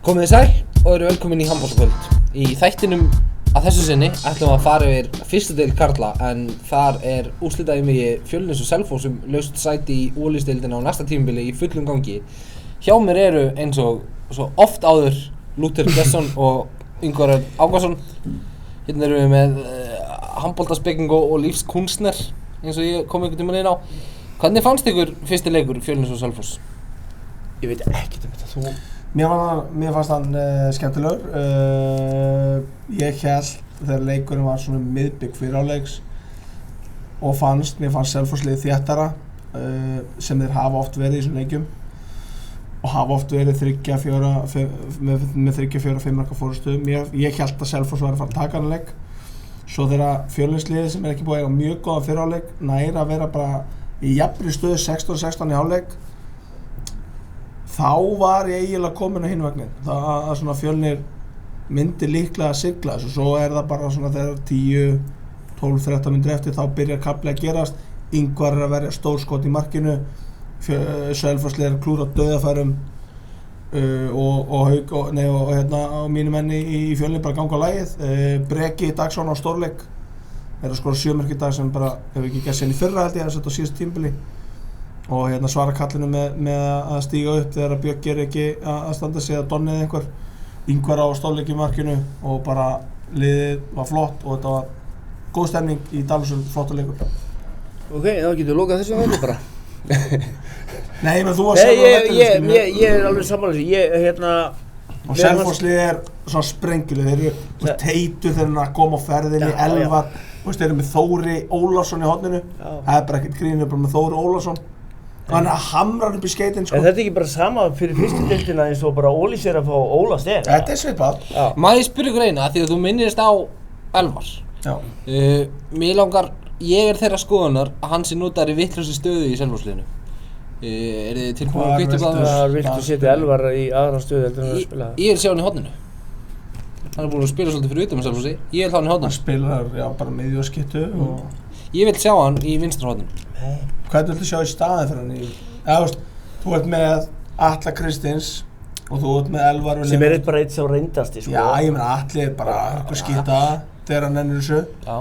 Komið þið sæl og eru velkomin í handboltakvöld. Í þættinum að þessu sinni ætlum við að fara yfir fyrstu deild karla en þar úrslitaeinvígi Fjölnis og Selfoss laust sæti í Ólísdeildina á næsta tímabili í fullum gangi. Hjá mér eru eins og svo oft áður Lúther Gesson og Ingvar Ákason. Hérna erum við með handboltaspeking og lífskunstner eins og ég kom einhvern tímann inn á. Hvernig fannst ykkur fyrsti leikur Fjölnis og Selfoss? Ég veit ekkert þetta, þú... Mér fannst hann skemmtilegur. Ég hélt þegar leikurinn var svona miðbik fyrir áleiks og mér fannst Selfoss liðið þéttara sem þeir hafa oft verið í þessum leikjum og hafa oft verið 3-4-5 marka fórustu. Ég hélt að Selfoss var að fara að taka hann leik. Svo þegar Fjölnisliðið sem ekki búið að eiga mjög góðan fyrir áleik nær að vera bara í jafnri stöðu 16-16 í hálfleik. Þá var ég eiginlega komin á hinn vagnin. Það að svona Fjölnir myndi líklega að sigla þessu. Svo það bara svona þegar 10, 12, 13 mínútur eftir þá byrjar kafli að gerast. Ingvar að verja stórskot í markinu. Selfoss liðar klúra dauðafærum og mínu menni í Fjölnir bara ganga á lagið. Breki Dagsson á stórleik. Að skora 7 mörk í dag sem bara hefur ekki gert síðan í fyrra held ég að setja á síðasta tímabili. Og svara kallinu með að stíga upp þegar Björk gerir ekki að standa sig að Donni eða einhver. Ingvar á stórleik í markinu og bara liðið var flott og þetta var góð stemning í Dalvík, flottur leikur. Ok, þá getum við lokað þessu þætti bara. Nei, menn þú var sjálfur á vellinum. Ég alveg sammála þessu, Og Selfoss liðið svona sprengjuleg, þeir eru Teitur þegar hann að koma á ferðinni, Elvar, þeir eru með Þóri Ólafsson í horninu. Það bara ekkert grín, þeir eru bara með Þóri Ólafsson. Hann hamrar upp í skeitin sko. En þetta ekki bara sama fyrir fyrstu deildina eins og bara Ólís að fá Óla Steinn? Þetta svipað. Má ég spyrja ykkur eina því að þú minnist á Elvar. Já. Mér langar, ég þeirra skoðunar að hann sé notaður í vitlausi stöðu í Selfossliðinu. Þið tilbúin að kvittu það? Hvar viltu setja Elvar í aðra stöðu heldur en að spila það? Ég sjá hann í horninu. Hann búinn að spila svolítið fyrir utan með Selfossi. Ég hann í horninu. Hann spilar bara miðju og skyttu og... Ég vil sjá hann í vinstra horninu. Hvað viltu sjá í staðinn fyrir hann í? Þú ert með Atla Kristins og þú ert með Elvar sem bara eitt sá reyndasti sko. Já, ég meina Atli bara eitthvað skýta þegar hann nennir þessu. Já.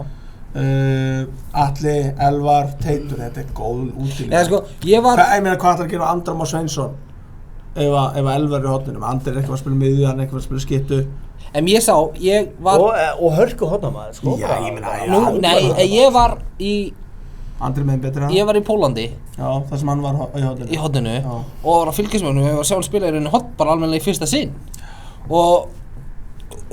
Atli, Elvar, Teitur, þetta góð útilíka. Sko, ég meina hvað ætlar að gera Andra Már Sveinsson ef Elvar í horninu? Andri eitthvað að spila miðju, hann eitthvað að spila skyttu. En ég var... Og hörku hornamaður sko. Já, ég meina... Nei, ég var í... Andri með betra. Ég var í Pólandi. Já, þar sem hann var í horninu. Í horninu. Og var að fylgjast með honum. Ég var sjálf spila í rauninni horn bara almennilega í fyrsta sinn. Og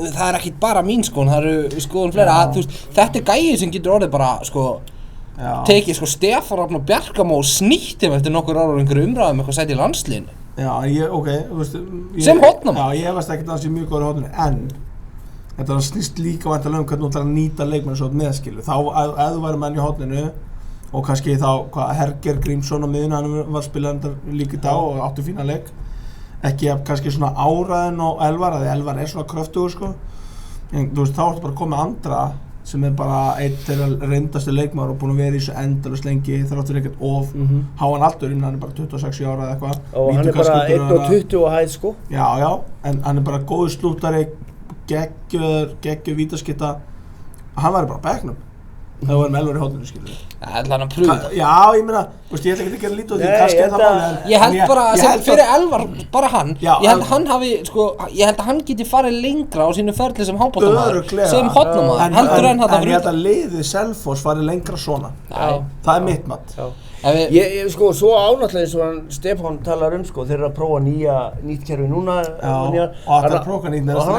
það ekki bara mín sko, það eru skoðun fleira að þetta gæi sem getur orðið bara sko tekið sko Stefán Rafn og Bjarkamo og snýtt þeim eftir nokkur ára og einhverju umræðum eitthvað sæti í landsliðinu. Já, sem hornamaður. Já, ég veist ekki að það sé mjög góður í horninu, en þetta snýst líka væntanlega hvernig þú ætlar að nýta leikmenn svo meðskilu. Þá, ef þú væri menn í horninu og kannski þá, Herger Grímsson á miðjunni, hann var spilandi líka í dag og átti fína leik. Ekki kannski svona áræðin og Elvar, að Elvar svona kröftugur sko. En þá ertu bara að koma með Andra sem bara einn þeirra reyndastu leikmaður og búinn að vera í þessu endalaust lengi þráttur ekkert of háan aldur, hann bara 26 ára eða eitthvað. Og hann bara 1.20 á hæð sko. Já, en hann bara góður slúttari, geggjuð vítaskytta. Hann væri bara á bekknum. Það var með Elvar í horninu, skilur við. Það hann að prúfa það. Já, ég meina, ég ætla ekki að gera lítið á því, kannski það málið. Ég held bara að fyrir Elvar, bara hann, ég held að hann hafi, sko, ég held að hann geti farið lengra á sínu ferli sem handboltamaður, sem hornamaður, heldur en þetta En ég held að liðið Selfoss farið lengra svona. Það mitt mat. Sko, svo ánáttúrulega eins og hann Stefán talar sko, þeir eru að prófa nýtt kerfi núna. Já, og það er að prófa nýtt, það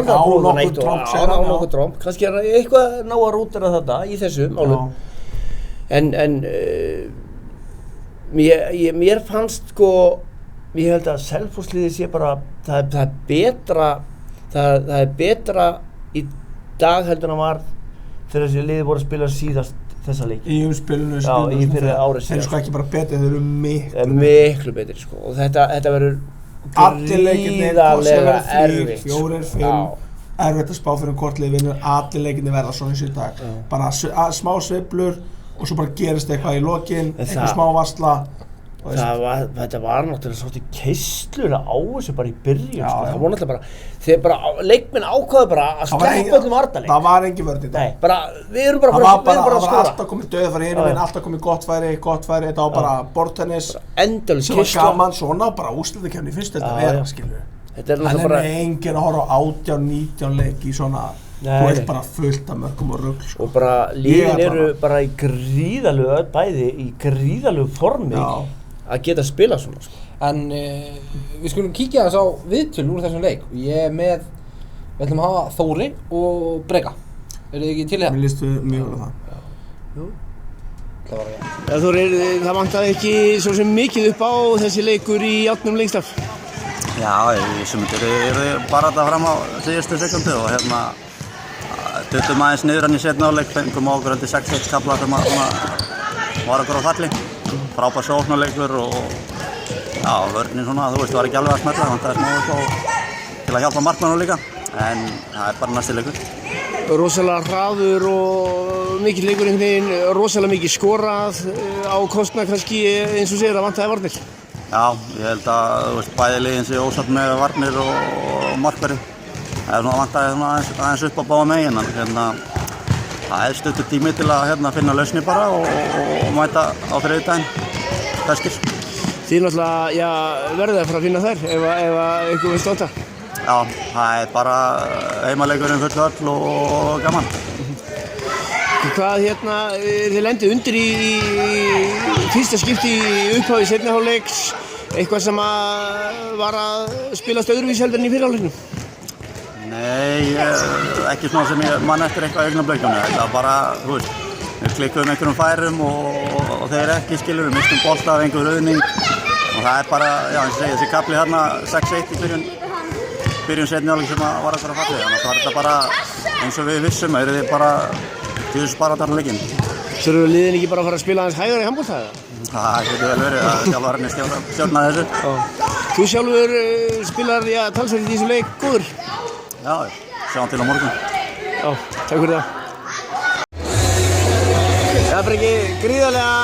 er á nokkuð tromp. Kannski er eitthvað ná að rútera þetta í þessu málum. En mér fannst sko, ég held að Selfossliðið sé bara, það er betra í dag heldur en það var þegar þessi liðið voru að spila síðast þessa leiki. Í umspilinu í fyrir árið síðan. Þeir eru sko ekki bara betri, þeir eru miklu betri sko. Og þetta verður gríðarlega erfitt. 4-5, erfitt að spá fyrir hvort liðið vinnur, allir leikirnir verða svona eins og í dag. Bara smá sveiflur og svo bara gerist eitthvað í lokin, eitthvað smá varsla Þetta var náttúrulega svolítið keyslur á þessu bara í byrjun, sko. Já. Það voru náttúrulega bara, þegar bara leikmenn ákváðu bara að sleppa öllum varnarleik. Það var engin vörn í dag. Nei, bara, við erum bara að Það var skora. alltaf komið dauðafæri hinum megin, alltaf komið gott færi, þetta var bara borðtennis. Endalaus Sem var keyrsla. gaman, svona bara úrslitakeppni finnst þetta að vera, skilur. Þetta er En náttúrulega bara, enginn að horfa á 18-19 leik í svona, Nei, þú veist nei. bara fullt af mörkum og rugl, sko. og bara Ég liðin er eru bara í gríðalegu, bæði í gríðalegu formi Já. að geta spila svona, sko. En við skulum kíkja þess á viðtöl úr þessum leik. Ég er með, við ætlum að hafa Þóri og Breka. Eru þið ekki til í það? Mér lístu mjög vel á það. Það var ég. Þórir, það vantaði ekki svo sem mikið upp á þessi leikur í átnum lengstarf. Já, í sumundir eru bara þetta fram á síðustu sekundu og duttum aðeins niður hann í seinni hálfleik, fengum á okkur 6-1 kafla sem var okkur á falli. Frábær sóknarleikur og já, vörnin svona, þú veist, var ekki alveg að smetla, það vantaði smá upp á til að hjálpa markmannum líka, en það er bara næsti leikur. Rosalega hraður og mikill leikur einhvern veginn, rosalega mikið skorað á kostnað kannski eins og segir að vantaði varnir. Já, ég held að, þú veist, bæði liðin sé ósátt með varnir og markverði. Það er svona vantaði aðeins upp á báða megin, en það er stuttur tími til að finna lausni bara og mæta á þriðjudaginn, feskir. Þið náttúrulega, já, verðið að fara að finna þær ef eitthvað veist á þetta. Já, það er bara heimaleikurinn full öll og gaman. Hvað þið lendið undir í fyrsta skipti í upphafi seinni hálfleiks, eitthvað sem var að spilast öðruvísi heldur en í fyrri hálfleiknum? Nei, ekki svona sem ég man eftir eitthvað í augnablikinu. Það var bara, þú veist, við klikkuðum einhverjum færum og þeir ekki skilur, við mistum bolta af einhver rauðning og það er bara, já, eins og segja, þessi kapli hérna 6-1 í byrjun seinni hálfleik sem var okkur að fallið, þannig að það var þetta bara eins og við vissum, það eru bara djúðis bara að tarna leikinn. Þurfum liðin ekki bara að fara að spila aðeins hægara í handbolta eða? Það getur vel verið að þjálfarinn stjórna þessu. Þú sjálfur spilar talsvert í þessu leik góður? Já, sjáum til á morgun. Já, takk fyrir það. Það er bara ekki gríðarlega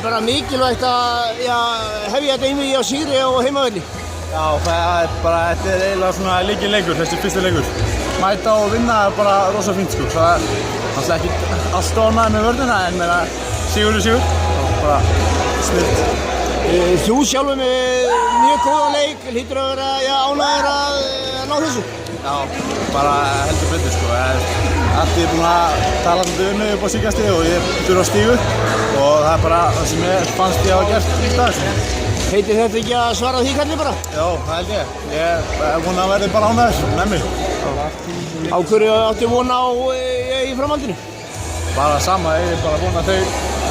bara mikilvægt að hefja þetta einvigi á sigri og heimavelli. Já, það er bara, þetta er eiginlega svona lykilleikur, þessi fyrsti leikur. Mæta og vinna er bara rosa fínt, sko. Það er alltaf ekki allt ánægð með vörnina, en sigur er sigur. Bara snilt. Þú sjálfur með mjög góðan leik, hlýtur að vera ánægður að ná þessu? Já, bara heldur betur, sko. Allt er búin að tala um mig upp á síkasti og ég þurfa að stígu og það er bara það sem ég fannst ég hafa gert í dag, sko. Heitir þetta ekki að svara því kalli bara? Já, það held ég. Ég er búinn að verði bara ánægður með mig. Á hverju áttu von á í framhaldinu? Bara sama, ég er bara búinn að þau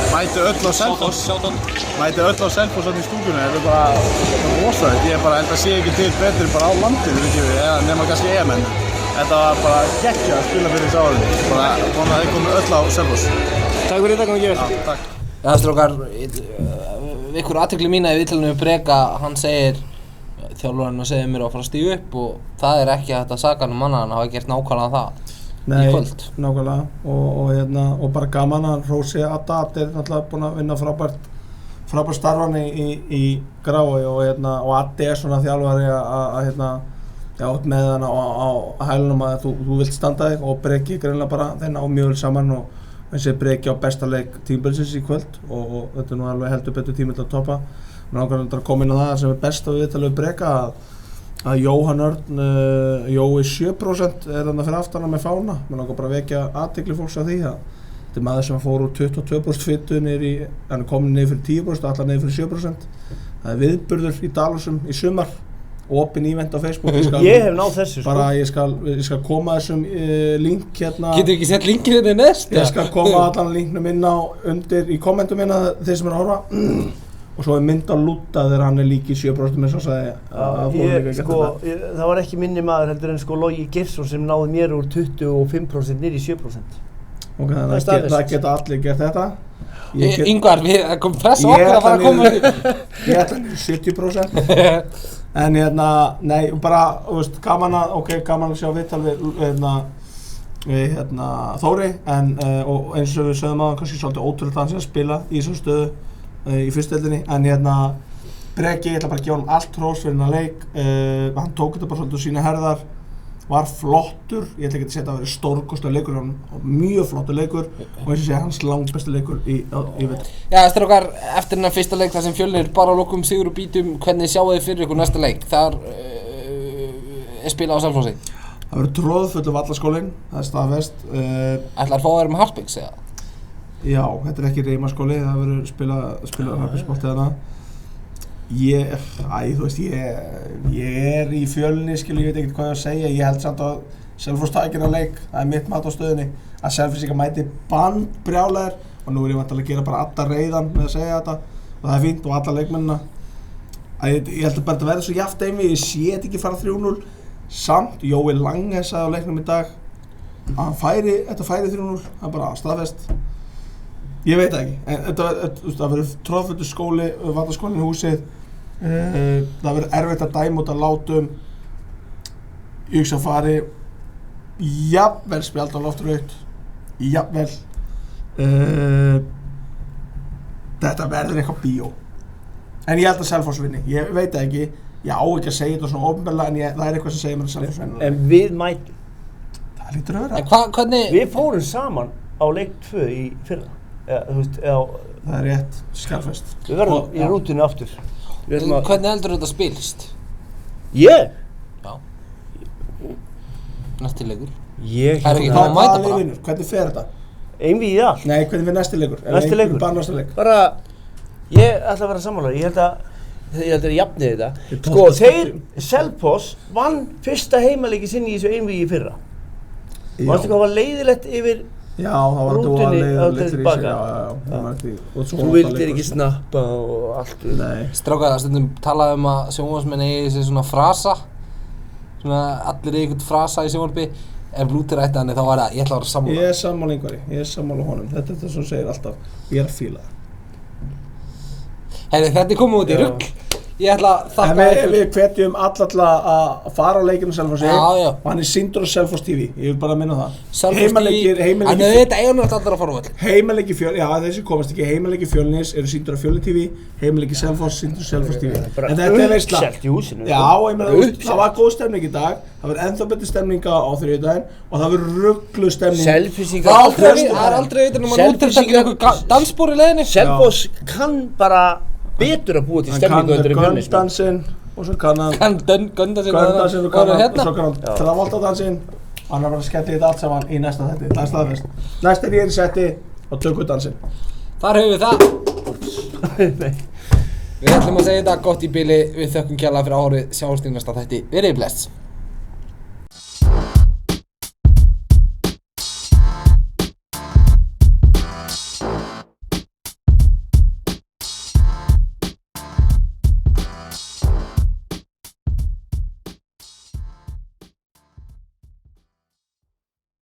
mæti öll á Selfoss. Mæti öll á Selfoss í stúkunni. Það er bara rosalegt. Ég bara held að sé ekki til betri bara á landinu, eða nema kannski EM. Þetta var bara geggjað að spila fyrir þessu árin. Bara búinn að þau komu öll á Selfoss. Takk fyrir þetta, gangi vel. Já, takk. Já, strákar, ykkur athygli mína í viðtalinu við Breka, hann segir, þjálfarinn segir mér að fara að stíga upp og það er ekki hægt að saka hann manna, hann hafa gert nákvæmlega það í kvöld. Nei, nákvæmlega og bara gaman að Rósi Adda er náttúrulega búinn að vinna frábært starfan í Grái og Addi er svona þjálfari að með hann á hælunum að þú vilt standa þig og Breki greinilega bara þeir ná mjög vel saman og þessi Breki á besta leik tímabilsins í kvöld og þetta er nú alveg heldur betur tími til að toppa. Mér langar að koma inn á það sem er best á viðtalið við Breka að Jóhann Örn, Jói 7% er þarna fyrir aftana með fána. Mér langar bara að vekja athygli fólks að því að þetta er maður sem fór úr 22% fitu hann er komin niður fyrir 10%, allar niður fyrir 7%. Það er viðburður í Dalhúsum í sumar. Opin ívent á Facebook. Ég hef náð þessu, sko. Bara ég skal koma þessum link hérna. Getur ekki sett linkin hérna í næst? Ég skal koma allan linknum inn á undir í kommentum hérna þeir sem er að horfa. Og svo er mynd á Lúta þegar hann er líki 7% eins og sagði það var ekki minni maður heldur en sko Logi Geirsson sem náði mér úr 25% niður í 7%. Ok, það geta allir gert þetta. Ingvar, við kom press okkur að fara að koma Ég ætla niður 70%. En nei, bara, þú veist, gaman að sjá viðtal við Þóri, og eins og við sögðum aðan kannski svolítið ótrúlega hann sem að spila í þessum stöðu, í fyrstu deildinni, en Breki, ég ætla bara að gefa honum allt hrós fyrir hennar leik. Hann tók þetta bara svolítið á sína herðar, var flottur, ég ætla ekki að segja að það verið stórkostlegur leikur, hann mjög flottur leikur og eins og segja hans langbesti leikur í vetur. Já, strákar, eftir hennar fyrsta leik þar sem Fjölnir bara lokum sigur og bítum, hvernig sjáu þið fyrir ykkur næsta leik? Þar er spilað á Selfossi. Það verður troðfullur vallaskólinn, það er staðfest. Ætlar að fá að vera með Harpiks, eða? Já, þetta er ekki Reymaskóli, það verður spilað Harpikssportið þarna. Ég er í Fjölni, ég veit ekkert hvað ég að segja, ég held samt að Selfoss taki þennan leik, það er mitt mat á stöðunni, að Selfossingar mæti bandbrjálæðir og nú er ég vantilega að gera bara alla reiðan með að segja þetta og það er fínt og alla leikmennina. Ég held að bara þetta verði svo jafnt einvið, ég sé þetta ekki fara 3-0, samt Jói Lange sagði á leiknum í dag að þetta færi 3-0, það er bara staðfest. Ég veit það ekki, en það verður troðfullur skóli, vallaskólinn húsið, það verður erfitt að dæma út af látum, ég hugsa að fari jafnvel spjald á loftraut, jafnvel, þetta verður eitthvað bíó, en ég held að Selfoss vinni, ég veit það ekki, ég á ekki að segja þetta svona ofnbærlega en það er eitthvað sem segir mér að Selfoss vinni. En við mætum. Það lítur að vera. En hvernig... Við fórum saman á leik 2 í fyrra. Það er rétt, skjálfest. Við verðum í rútunni aftur. Hvernig heldur þetta spilist? Ég? Já. Næsti leikur? Ég Það er ekki hvað að mæta bara. Hvernig fer þetta? Einvíð allt. Nei, hvernig fer næsti leikur? Næsti leikur? Bara næsta leik. Bara, ég ætla að vera sammála. Ég held að jafni þetta. Sko, Selfoss vann fyrsta heimaleiki sinni í þessu einvíð í fyrra. Manstu hvað var leiðilegt yfir Já, það var rútunni á litlir í tilbaka. sig, Þú vildir ekki snappa og allt. Nei. Strákar, stundum talaði að sjónvarpsmenn eigi sér svona frasa, svona allir einhvern frasa í sjónvarpi. Ef Lúther ætti hann þá var það, ég ætla að vera sammála. Ég er sammála Ingvari, ég er sammála honum. Þetta er það sem segir alltaf, ég er að fíla það. Herri, þetta er komið út í rugl. Ég ætla að þakka ykkur. Við hvetjum alla að fara á leikinu Selfossi og hann er sýndur á Selfoss TV, ég vil bara minna það. Selfoss TV, en þetta eiginlega allir að fara á völl. Heimaleiki Fjölnis, já þessi komast ekki, heimaleiki Fjölnis eru sýndur á Fjölni TV, heimaleiki Selfoss sýndur á Selfoss TV. En þetta er veistla. Uppselt í húsinu. Já, ég meina, það var góð stemning í dag, það verður ennþá betur stemning á þriðjudaginn og það verður rugglu stemning. Selfossingar. Það er aldrei veitur nema Lúther tekir einhver dansspor í leiðinni. Selfoss kann bara betur að búa til stemningu undir í Fjölnis. Hann kann Gundansinn og svo kann hann Gundansinn og svo kann hann Travolta-dansinn og hann er bara að skella í þetta allt saman í næsta þætti, það er staðfest. Næst er ég í setti og tökudansinn. Þar höfum við það. Við ætlum að segja þetta gott í bili, við þökkum kærlega fyrir áhorfið, sjáumst í næsta þætti, verið bless.